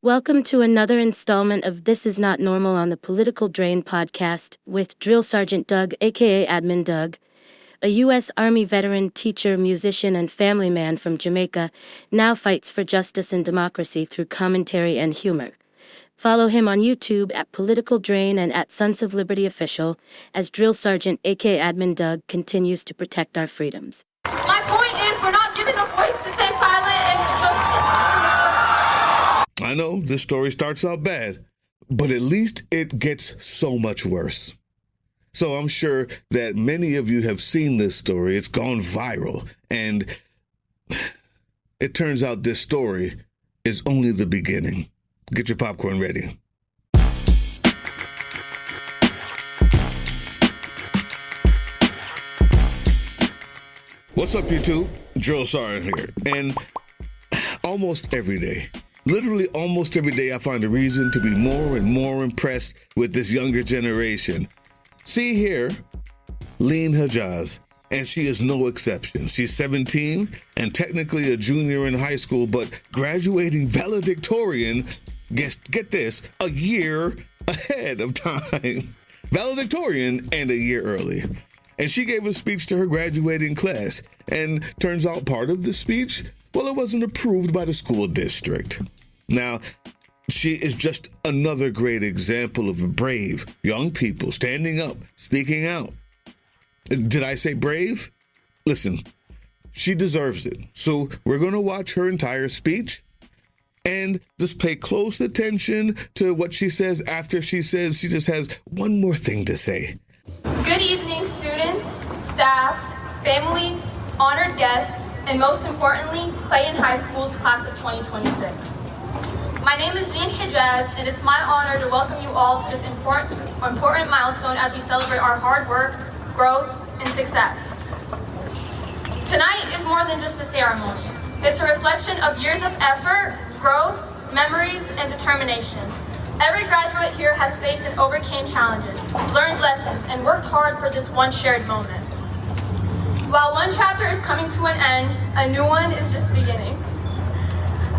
Welcome to another installment of This Is Not Normal on the Political Drain podcast with Drill Sergeant Doug, aka Admin Doug, a U.S. Army veteran, teacher, musician, and family man from Jamaica, now fights for justice and democracy through commentary and humor. Follow him on YouTube at Political Drain and at Sons of Liberty Official as Drill Sergeant, aka Admin Doug, continues to protect our freedoms. My point is, we're not given a voice to stay silent and to just I know this story starts out bad, but at least it gets so much worse. So I'm sure that many of you have seen this story. It's gone viral, and it turns out this story is only the beginning. Get your popcorn ready. What's up, YouTube? Drill Sergeant here, and almost every day, literally almost every day, I find a reason to be more and more impressed with this younger generation. See here, Leen Hijaz, and she is no exception. She's 17 and technically a junior in high school, but graduating valedictorian, get this, a year ahead of time. Valedictorian and a year early. And she gave a speech to her graduating class. And turns out part of the speech, well, it wasn't approved by the school district. Now, she is just another great example of brave young people standing up, speaking out. Did I say brave? Listen, she deserves it. So we're going to watch her entire speech and just pay close attention to what she says after she says she just has one more thing to say. Good evening, students, staff, families, honored guests, and most importantly, Clayton High School's class of 2026. My name is Leen Hijaz, and it's my honor to welcome you all to this important milestone as we celebrate our hard work, growth, and success. Tonight is more than just a ceremony. It's a reflection of years of effort, growth, memories, and determination. Every graduate here has faced and overcame challenges, learned lessons, and worked hard for this one shared moment. While one chapter is coming to an end, a new one is just beginning.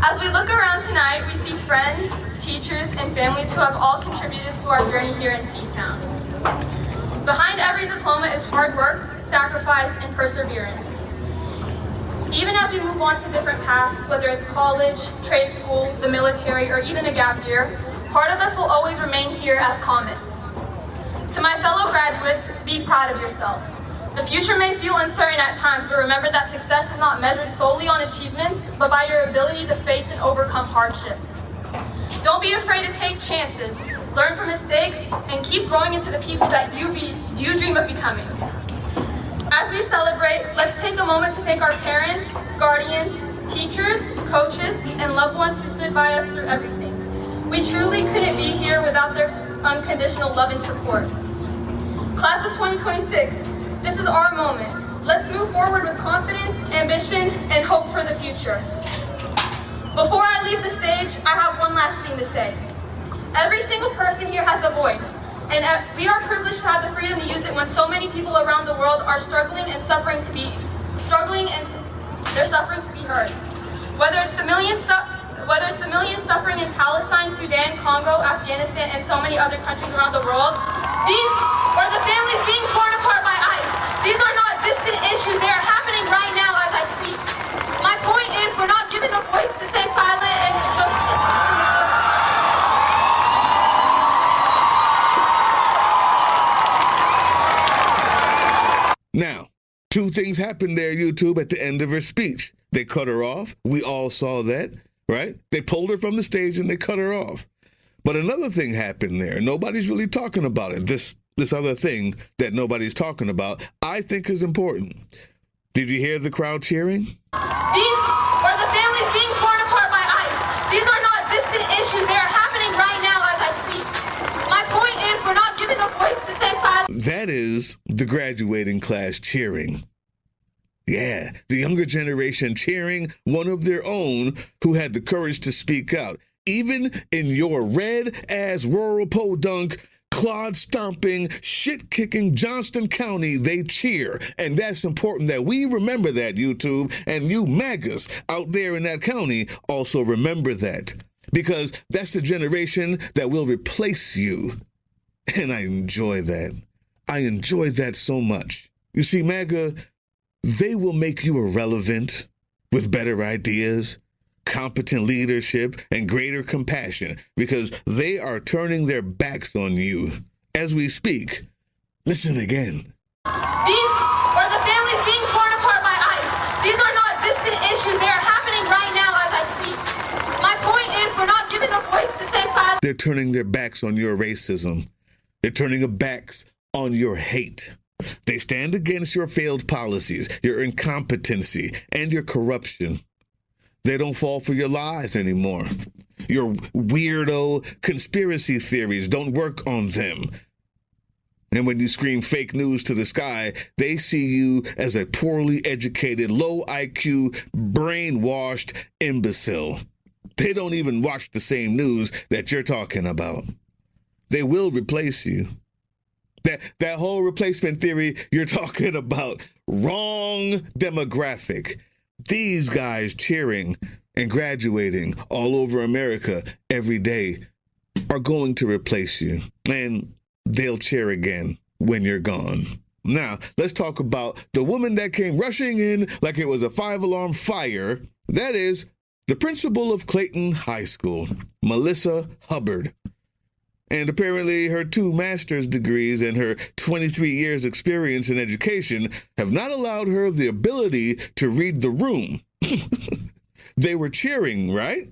As we look around tonight, we see friends, teachers, and families who have all contributed to our journey here in C-Town. Behind every diploma is hard work, sacrifice, and perseverance. Even as we move on to different paths, whether it's college, trade school, the military, or even a gap year, part of us will always remain here as comments. To my fellow graduates, be proud of yourselves. The future may feel uncertain at times, but remember that success is not measured solely on achievements, but by your ability to face and overcome hardship. Don't be afraid to take chances, learn from mistakes, and keep growing into the people that you dream of becoming. As we celebrate, let's take a moment to thank our parents, guardians, teachers, coaches, and loved ones who stood by us through everything. We truly couldn't be here without their unconditional love and support. Class of 2026, this is our moment. Let's move forward with confidence, ambition, and hope for the future. Before I leave the stage, I have one last thing to say. Every single person here has a voice, and we are privileged to have the freedom to use it when so many people around the world are struggling and suffering to be heard. Whether it's the millions suffering in Palestine, Sudan, Congo, Afghanistan, and so many other countries around the world, these are the families being torn apart by ICE. These are not distant issues. They are happening right now as I speak. My point is, we're not given a voice to stay silent and to just Now, two things happened there, YouTube, at the end of her speech. They cut her off. We all saw that, right? They pulled her from the stage and they cut her off. But another thing happened there. Nobody's really talking about it. This other thing that nobody's talking about, I think is important. Did you hear the crowd cheering? These are the families being torn apart by ICE. These are not distant issues. They are happening right now as I speak. My point is, we're not given a voice to stay silent. That is the graduating class cheering. Yeah, the younger generation cheering one of their own who had the courage to speak out. Even in your red-ass rural podunk, clod-stomping, shit-kicking Johnston County, they cheer. And that's important that we remember that, YouTube, and you MAGAs out there in that county also remember that. because that's the generation that will replace you. And I enjoy that. I enjoy that so much. You see, MAGA, they will make you irrelevant with better ideas, competent leadership, and greater compassion because they are turning their backs on you as we speak. Listen again. These are the families being torn apart by ICE. These are not distant issues. They are happening right now as I speak. My point is we're not given a voice to stay silent. They're turning their backs on your racism. They're turning their backs on your hate. They stand against your failed policies, your incompetency, and your corruption. They don't fall for your lies anymore. Your weirdo conspiracy theories don't work on them. And when you scream fake news to the sky, they see you as a poorly educated, low IQ, brainwashed imbecile. They don't even watch the same news that you're talking about. They will replace you. That whole replacement theory you're talking about, wrong demographic. These guys cheering and graduating all over America every day are going to replace you, and they'll cheer again when you're gone. Now, let's talk about the woman that came rushing in like it was a 5-alarm fire. That is the principal of Clayton High School, Melissa Hubbard. And apparently her 2 master's degrees and her 23 years experience in education have not allowed her the ability to read the room. They were cheering, right?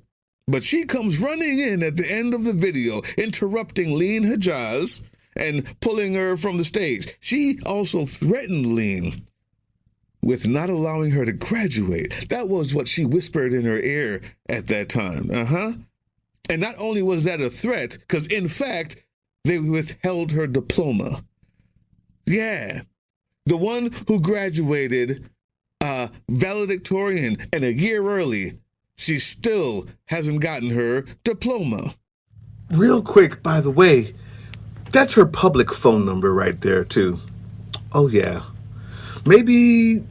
But she comes running in at the end of the video, interrupting Lean Hijaz and pulling her from the stage. She also threatened Lean with not allowing her to graduate. That was what she whispered in her ear at that time. And not only was that a threat, because in fact, they withheld her diploma. Yeah, the one who graduated valedictorian and a year early, she still hasn't gotten her diploma. Real quick, by the way, that's her public phone number right there, too. Oh, yeah. Maybe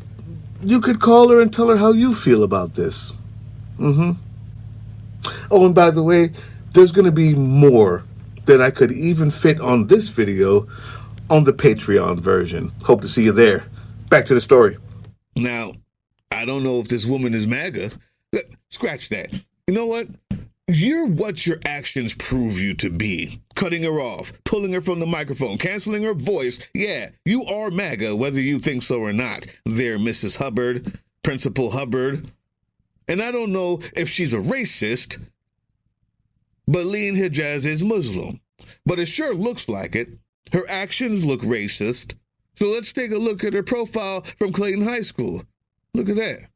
you could call her and tell her how you feel about this. Oh, and by the way, there's going to be more than I could even fit on this video on the Patreon version. Hope to see you there. Back to the story. Now, I don't know if this woman is MAGA. Scratch that. You know what? You're what your actions prove you to be. Cutting her off, pulling her from the microphone, canceling her voice. Yeah, you are MAGA, whether you think so or not. There, Mrs. Hubbard, Principal Hubbard. And I don't know if she's a racist, but Lean Hijaz is Muslim. But it sure looks like it. Her actions look racist. So let's take a look at her profile from Clayton High School. Look at that.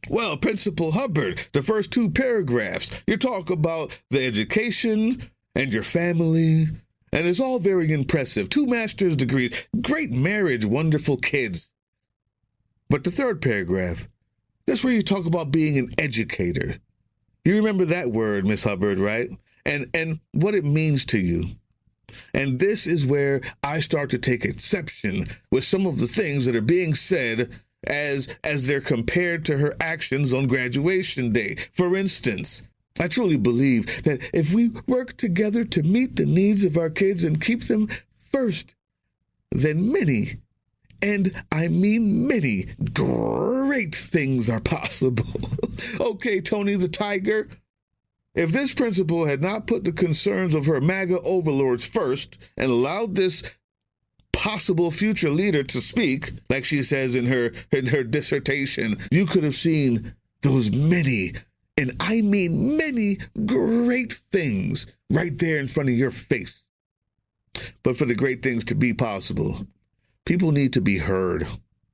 Well, Principal Hubbard, the first 2 paragraphs, you talk about the education and your family, and it's all very impressive. 2 master's degrees, great marriage, wonderful kids. But the 3rd paragraph, that's where you talk about being an educator. You remember that word, Miss Hubbard, right? And what it means to you. And this is where I start to take exception with some of the things that are being said as they're compared to her actions on graduation day. For instance, I truly believe that if we work together to meet the needs of our kids and keep them first, then many, and I mean many, great things are possible. Okay, Tony the Tiger, if this principal had not put the concerns of her MAGA overlords first and allowed this possible future leader to speak, like she says in her dissertation, you could have seen those many, and I mean many, great things right there in front of your face. But for the great things to be possible, people need to be heard.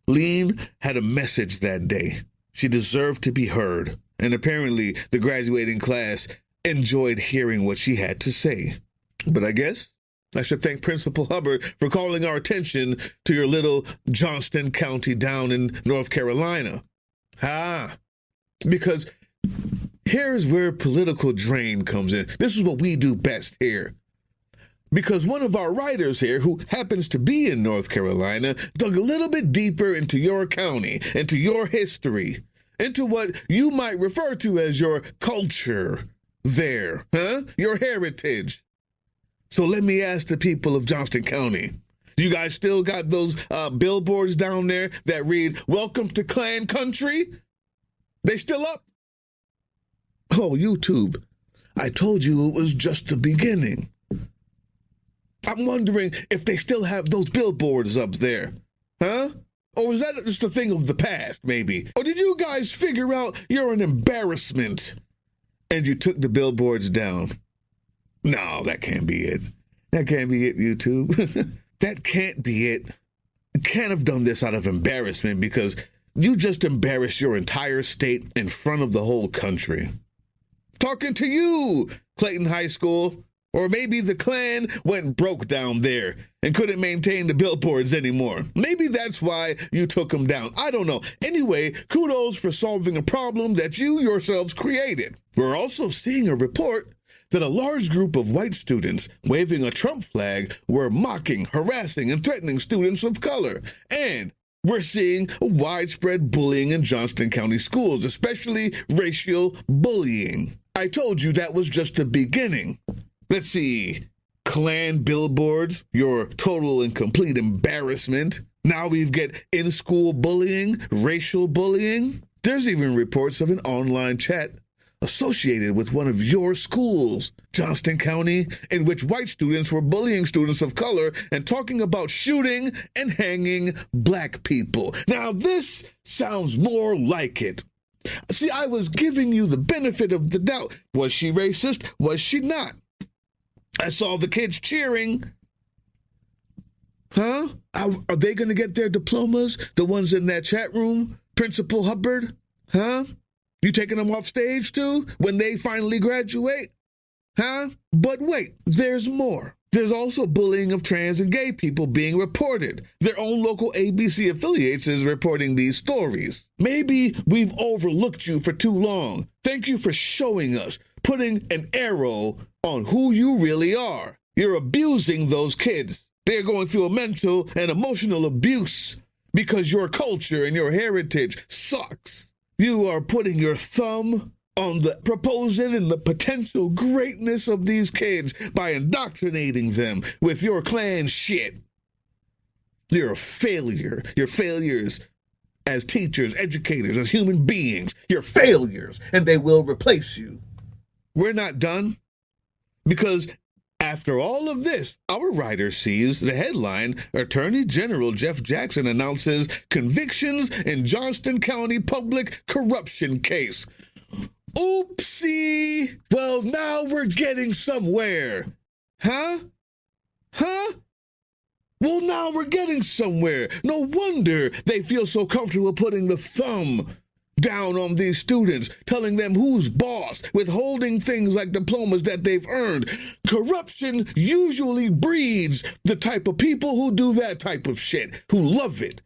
Lean had a message that day. She deserved to be heard. And apparently the graduating class enjoyed hearing what she had to say. But I guess I should thank Principal Hubbard for calling our attention to your little Johnston County down in North Carolina. Because here's where political drain comes in. This is what we do best here. Because one of our writers here, who happens to be in North Carolina, dug a little bit deeper into your county, into your history, into what you might refer to as your culture there, huh? Your heritage. So let me ask the people of Johnston County, you guys still got those billboards down there that read, "Welcome to Klan Country"? They still up? Oh, YouTube, I told you it was just the beginning. I'm wondering if they still have those billboards up there, huh? Or is that just a thing of the past, maybe? Or did you guys figure out you're an embarrassment and you took the billboards down? No, that can't be it. That can't be it, YouTube. That can't be it. You can't have done this out of embarrassment because you just embarrassed your entire state in front of the whole country. Talking to you, Clayton High School. Or maybe the Klan went broke down there and couldn't maintain the billboards anymore. Maybe that's why you took them down. I don't know. Anyway, kudos for solving a problem that you yourselves created. We're also seeing a report that a large group of white students waving a Trump flag were mocking, harassing, and threatening students of color. And we're seeing widespread bullying in Johnston County schools, especially racial bullying. I told you that was just the beginning. Let's see, Klan billboards, your total and complete embarrassment. Now we've got in-school bullying, racial bullying. There's even reports of an online chat associated with one of your schools, Johnston County, in which white students were bullying students of color and talking about shooting and hanging black people. Now this sounds more like it. See, I was giving you the benefit of the doubt. Was she racist? Was she not? I saw the kids cheering. Huh? Are they going to get their diplomas? The ones in that chat room? Principal Hubbard? Huh? You taking them off stage too when they finally graduate? Huh? But wait, there's more. There's also bullying of trans and gay people being reported. Their own local ABC affiliates is reporting these stories. Maybe we've overlooked you for too long. Thank you for showing us, putting an arrow on who you really are. You're abusing those kids. They're going through a mental and emotional abuse because your culture and your heritage sucks. You are putting your thumb on the proposed and the potential greatness of these kids by indoctrinating them with your Klan shit. You're a failure. You're failures as teachers, educators, as human beings. You're failures, and they will replace you. We're not done, because after all of this, our writer sees the headline, Attorney General Jeff Jackson announces convictions in Johnston County public corruption case. Oopsie! Well, now we're getting somewhere. Huh? Well, now we're getting somewhere. No wonder they feel so comfortable putting the thumb down on these students, telling them who's boss, withholding things like diplomas that they've earned. Corruption usually breeds the type of people who do that type of shit, who love it.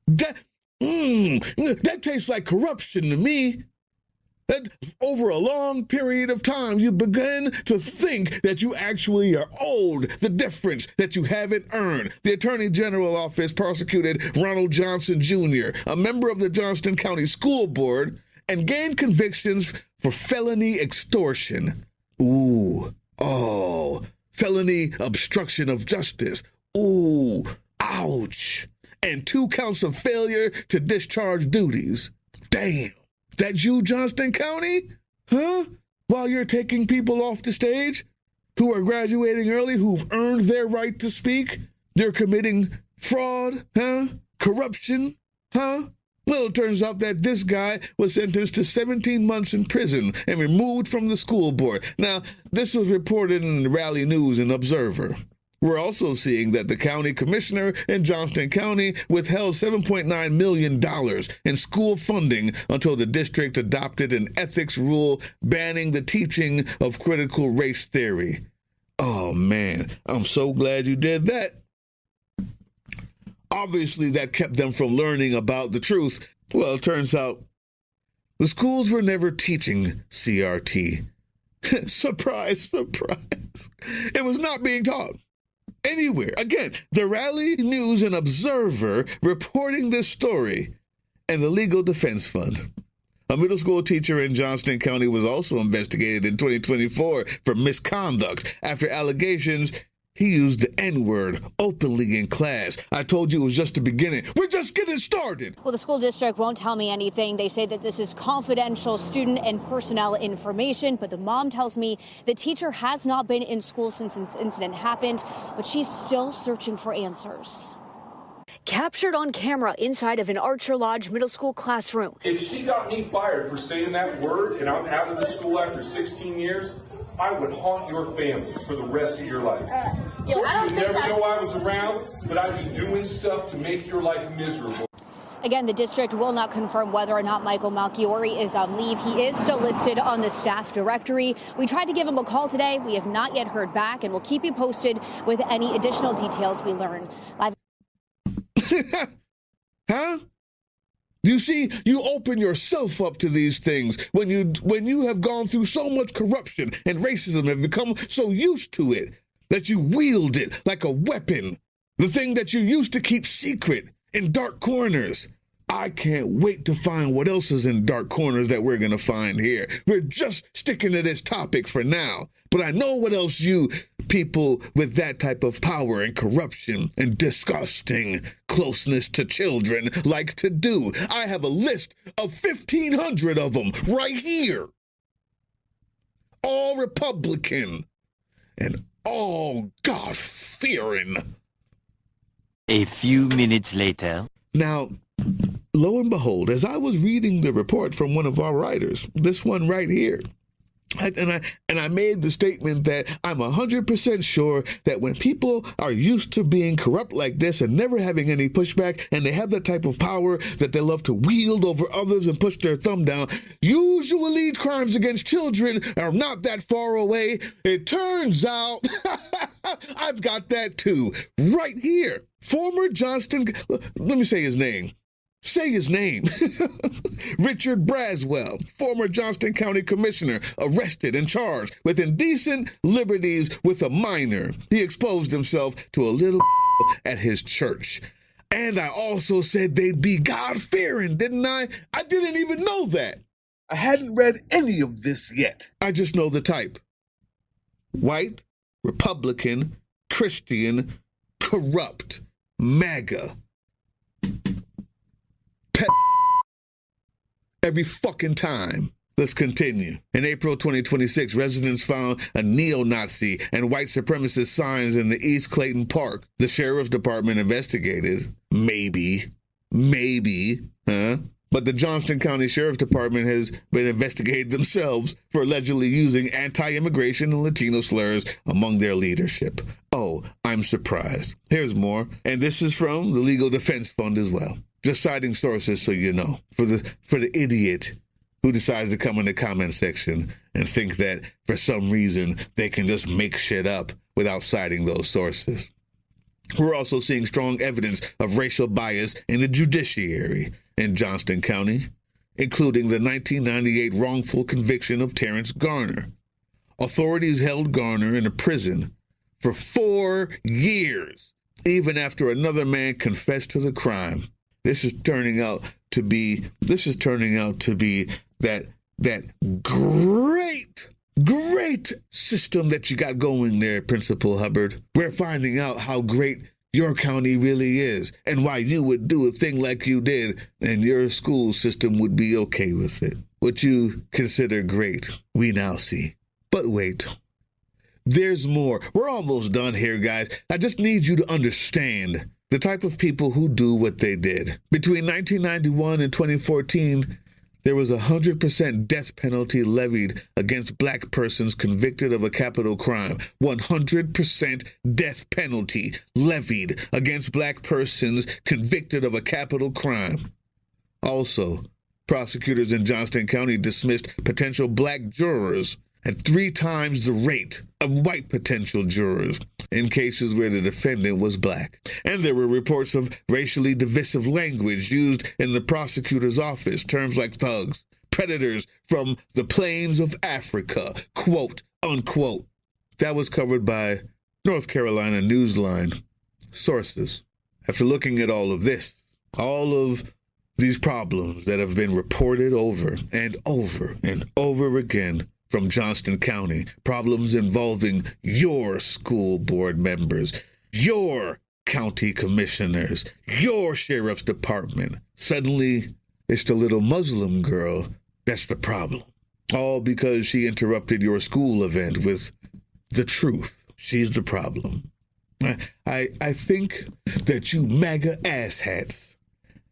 That tastes like corruption to me. That over a long period of time, you begin to think that you actually are owed the difference that you haven't earned. The Attorney General Office prosecuted Ronald Johnson Jr., a member of the Johnston County School Board, and gained convictions for felony extortion. Felony obstruction of justice. Ouch. And 2 counts of failure to discharge duties. Damn. That you, Johnston County? Huh? While you're taking people off the stage who are graduating early, who've earned their right to speak, you're committing fraud, huh? Corruption, huh? Well, it turns out that this guy was sentenced to 17 months in prison and removed from the school board. Now, this was reported in the Raleigh News and Observer. We're also seeing that the county commissioner in Johnston County withheld $7.9 million in school funding until the district adopted an ethics rule banning the teaching of critical race theory. Oh, man, I'm so glad you did that. Obviously, that kept them from learning about the truth. Well, it turns out the schools were never teaching CRT. Surprise, surprise. It was not being taught anywhere. Again, the Raleigh News and Observer reporting this story, and the Legal Defense Fund. A middle school teacher in Johnston County was also investigated in 2024 for misconduct after allegations he used the N-word openly in class. I told you it was just the beginning. We're just getting started. Well, the school district won't tell me anything. They say that this is confidential student and personnel information, but the mom tells me the teacher has not been in school since this incident happened, but she's still searching for answers. Captured on camera inside of an Archer Lodge middle school classroom. If she got me fired for saying that word and I'm out of the school after 16 years, I would haunt your family for the rest of your life. You would never know I was around, but I'd be doing stuff to make your life miserable. Again, the district will not confirm whether or not Michael Malchiori is on leave. He is still listed on the staff directory. We tried to give him a call today. We have not yet heard back, and we'll keep you posted with any additional details we learn. Huh? You see, you open yourself up to these things when you have gone through so much corruption and racism, have become so used to it that you wield it like a weapon, the thing that you used to keep secret in dark corners. I can't wait to find what else is in dark corners that we're going to find here. We're just sticking to this topic for now, but I know what else you people with that type of power and corruption and disgusting closeness to children like to do. I have a list of 1,500 of them right here. All Republican and all God-fearing. A few minutes later. Now, lo and behold, as I was reading the report from one of our writers, this one right here, and I made the statement that I'm 100% sure that when people are used to being corrupt like this and never having any pushback, and they have that type of power that they love to wield over others and push their thumb down, usually crimes against children are not that far away. It turns out I've got that too, right here. Former Johnston, let me say his name. Say his name. Richard Braswell, former Johnston County Commissioner, arrested and charged with indecent liberties with a minor. He exposed himself to a little at his church. And I also said they'd be God-fearing, didn't I? I didn't even know that. I hadn't read any of this yet. I just know the type. White, Republican, Christian, corrupt, MAGA. Every fucking time. Let's continue. In April 2026, residents found a neo-Nazi and white supremacist signs in the East Clayton Park. The sheriff's department investigated. Maybe, huh? But the Johnston County Sheriff's Department has been investigated themselves for allegedly using anti-immigration and Latino slurs among their leadership. Oh, I'm surprised. Here's more. And this is from the Legal Defense Fund as well. Just citing sources so you know. For the idiot who decides to come in the comment section and think that for some reason they can just make shit up without citing those sources. We're also seeing strong evidence of racial bias in the judiciary in Johnston County, including the 1998 wrongful conviction of Terrence Garner. Authorities held Garner in a prison for 4 years, even after another man confessed to the crime. This is turning out to be that great system that you got going there, Principal Hubbard. We're finding out how great your county really is and why you would do a thing like you did and your school system would be okay with it. What you consider great, we now see. But wait, there's more. We're almost done here, guys. I just need you to understand the type of people who do what they did. Between 1991 and 2014, there was a 100% death penalty levied against black persons convicted of a capital crime. 100% death penalty levied against black persons convicted of a capital crime. Also, prosecutors in Johnston County dismissed potential black jurors at 3 times the rate of white potential jurors in cases where the defendant was black. And there were reports of racially divisive language used in the prosecutor's office, terms like thugs, predators from the plains of Africa, quote, unquote. That was covered by North Carolina Newsline. Sources. After looking at all of this, all of These problems that have been reported over and over and over again from Johnston County, problems involving your school board members, your county commissioners, your sheriff's department. Suddenly, it's the little Muslim girl that's the problem. All because she interrupted your school event with the truth. She's the problem. I think that you MAGA asshats,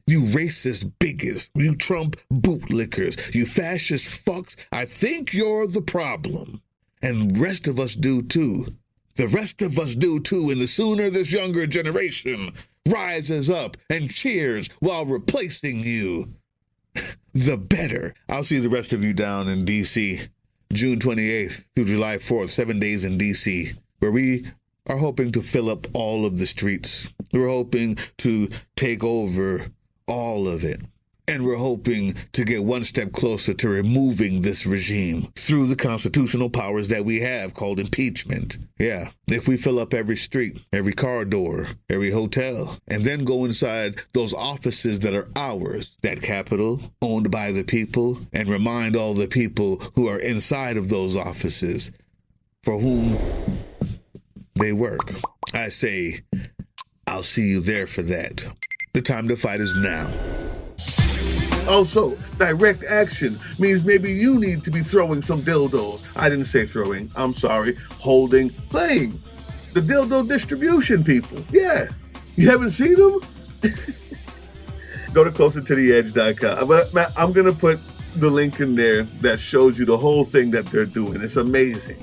you racist bigots, you Trump bootlickers, you fascist fucks, I think you're the problem. And the rest of us do too. The rest of us do too, and the sooner this younger generation rises up and cheers while replacing you, the better. I'll see the rest of you down in D.C., June 28th through July 4th, 7 days in D.C., where we are hoping to fill up all of the streets. We're hoping to take over all of it. And we're hoping to get one step closer to removing this regime through the constitutional powers that we have called impeachment. Yeah, if we fill up every street, every car door, every hotel, and then go inside those offices that are ours, that Capitol, owned by the people, and remind all the people who are inside of those offices for whom they work. I say, I'll see you there for that. The time to fight is now. Also, direct action means maybe you need to be throwing some dildos. I didn't say throwing, I'm sorry, holding, playing. The dildo distribution people. Yeah. You haven't seen them? Go to closertotheedge.com. I'm going to put the link in there that shows you the whole thing that they're doing. It's amazing.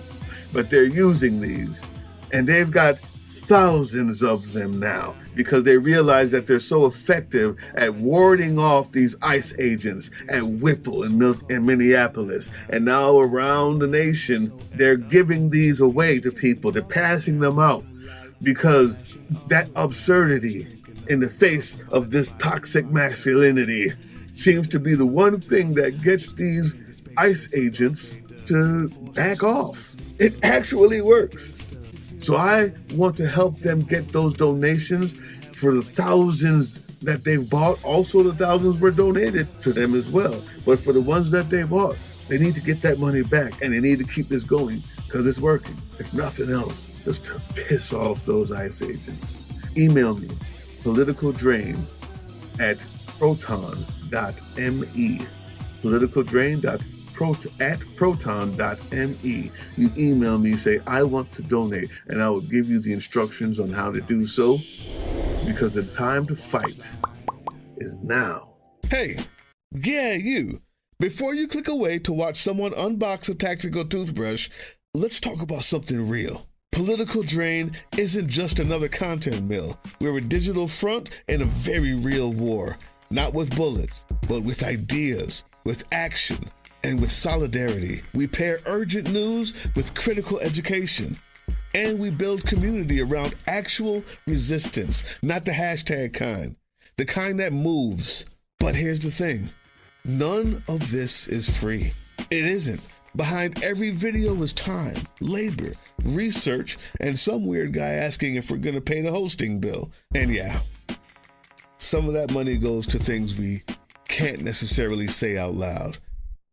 But they're using these, and they've got thousands of them now because they realize that they're so effective at warding off these ICE agents at Whipple in Minneapolis. And now around the nation, they're giving these away to people. They're passing them out because that absurdity in the face of this toxic masculinity seems to be the one thing that gets these ICE agents to back off. It actually works. So I want to help them get those donations for the thousands that they've bought. Also, the thousands were donated to them as well. But for the ones that they bought, they need to get that money back, and they need to keep this going because it's working. If nothing else, just to piss off those ICE agents. Email me, politicaldrain@proton.me. politicaldrain.proton.me. You email me, say, I want to donate, and I will give you the instructions on how to do so, because the time to fight is now. Hey, yeah, you. Before you click away to watch someone unbox a tactical toothbrush, let's talk about something real. Political Drain isn't just another content mill. We're a digital front in a very real war. Not with bullets, but with ideas, with action, and with solidarity. We pair urgent news with critical education. And we build community around actual resistance, not the hashtag kind. The kind that moves. But here's the thing. None of this is free. It isn't. Behind every video is time, labor, research, and some weird guy asking if we're going to pay the hosting bill. And yeah, some of that money goes to things we can't necessarily say out loud.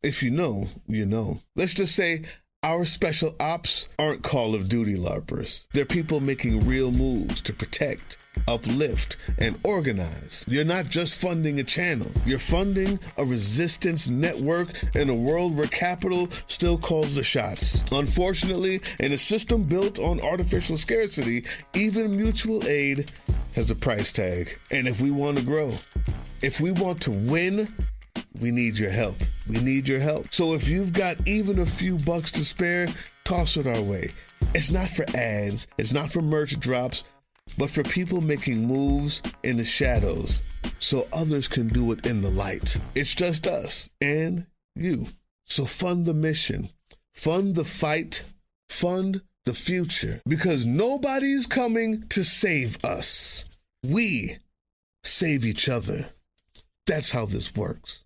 If you know, you know. Let's just say our special ops aren't Call of Duty LARPers. They're people making real moves to protect, uplift, and organize. You're not just funding a channel. You're funding a resistance network in a world where capital still calls the shots. Unfortunately, in a system built on artificial scarcity, even mutual aid has a price tag. And if we want to grow, if we want to win, we need your help. We need your help. So if you've got even a few bucks to spare, toss it our way. It's not for ads. It's not for merch drops, but for people making moves in the shadows so others can do it in the light. It's just us and you. So fund the mission, fund the fight, fund the future, because nobody's coming to save us. We save each other. That's how this works.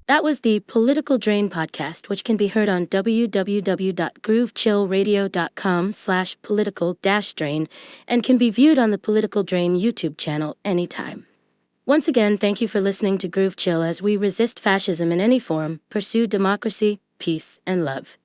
That was the Political Drain podcast, which can be heard on www.groovechillradio.com/political-drain and can be viewed on the Political Drain YouTube channel anytime. Once again, thank you for listening to Groove Chill as we resist fascism in any form, pursue democracy, peace, and love.